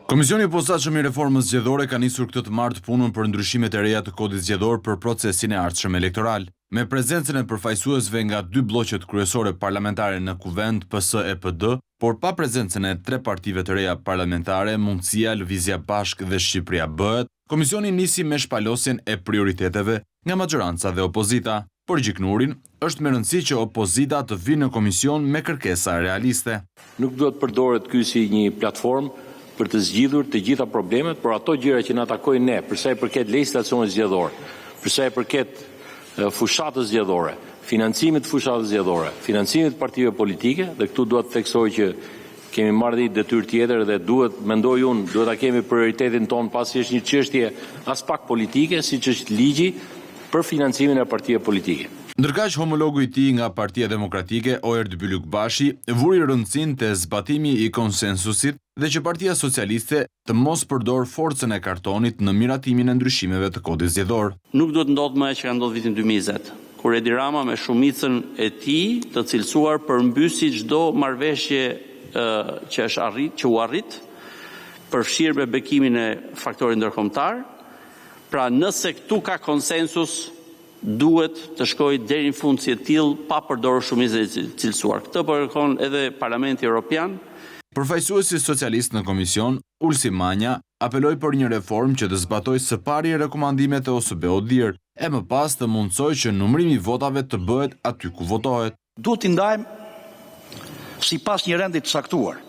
Komisioni i posaçëm i reformës zgjedhore ka nisur këtë të martë punën për ndryshimet e reja të kodit zgjedhor për procesin e ardhshëm elektoral. Me prezencën e përfaqësuesve nga dy bloqet kryesore parlamentare në Kuvend, PS e PD, por pa prezencën e 3 partive të reja parlamentare, Mundësia, Lëvizja Bashk dhe Shqipëria Bëhet, komisioni nisi me shpalosjen e prioriteteve nga maxhoranca dhe opozita. Por gjiknurin është me rëndësi që opozita të vinë në komision me kërkesa realiste. Nuk duhet përdoret ky si një platformë për të zgjidhur të gjitha problemet, por ato gjëra që na takojnë ne, për sa i përket legjislacionit zgjedhor, për sa i përket fushatës zgjedhore, financimit të fushatës zgjedhore, financimit të partive politike, dhe këtu duhet të theksoj që kemi marrë një detyrë tjetër dhe mendoj unë, duhet ta kemi prioritetin ton pasi është një çështje as pak politike, siç është ligji për financimin e partive politike. Ndërkaq homologu i tij nga Partia Demokratike, Oerd Bylukbashi, vuri rëndësinë te zbatimi i konsensusit dhe që Partia Socialiste të mos përdor forcën e kartonit në miratimin e ndryshimeve të kodit zgjedhor. Nuk duhet ndodhë më që ka ndodhur vitin 2020, kur Edi Rama me shumicën e tij të cilësuar përmbysi çdo marrëveshje që u arrit, përfshirë me bekimin e faktorit ndërkombëtar. Pra nëse këtu ka konsensus, duhet të shkojë deri në fund si e tillë pa përdorur shumicën e cilësuar. Këtë po kërkon edhe Parlamenti Evropian. Përfaqësuesi socialist në komision, Ulsi Manja, apeloi për një reformë që të zbatojë së pari rekomandimet e OSBE-ODIHR, e më pas të mundsojë që numërimi i votave të bëhet aty ku votohet. Duhet t'i ndajmë sipas një rendi të caktuar.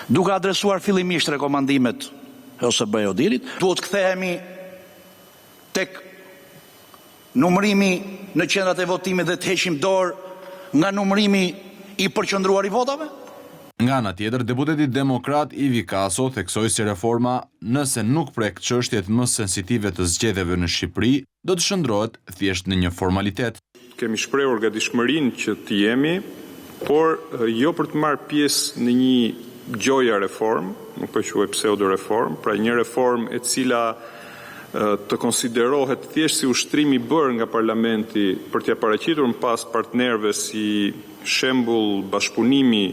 Duke adresuar fillimisht rekomandimet e OSBE-ODIHR-it, duhet kthehemi tek numërimi në qendrat e votimit dhe të heqim dorë nga numërimi i përqendruar i votave? Nga ana tjetër, deputeti demokrat Ivi Kaso theksoi se reforma, nëse nuk prek çështjet më sensitive të zgjedhjeve në Shqipëri, do të shndrohet thjesht në një formalitet. Kemi shprehur gatishmërinë që të jemi, por jo për të marrë pjesë në një gjoja reform, nuk po quaj pseudo-reform, pra një reform e cila të konsiderohet thjesht si ushtrim i bërë nga Parlamenti për t'ia paraqitur më pas partnerëve si shembull bashkëpunimi